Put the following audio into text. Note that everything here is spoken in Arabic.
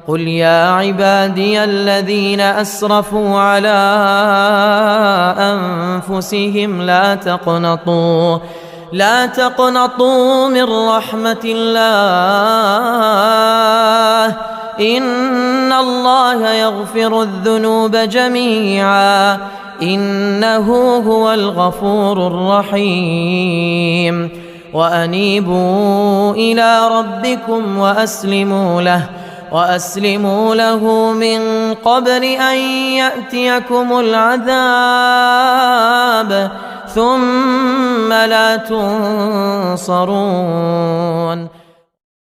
قل يا عبادي الذين أسرفوا على أنفسهم لا تقنطوا من رحمة الله، إن الله يغفر الذنوب جميعا إنه هو الغفور الرحيم. وأنيبوا إلى ربكم وأسلموا له من قبل أن يأتيكم العذاب ثم لا تنصرون.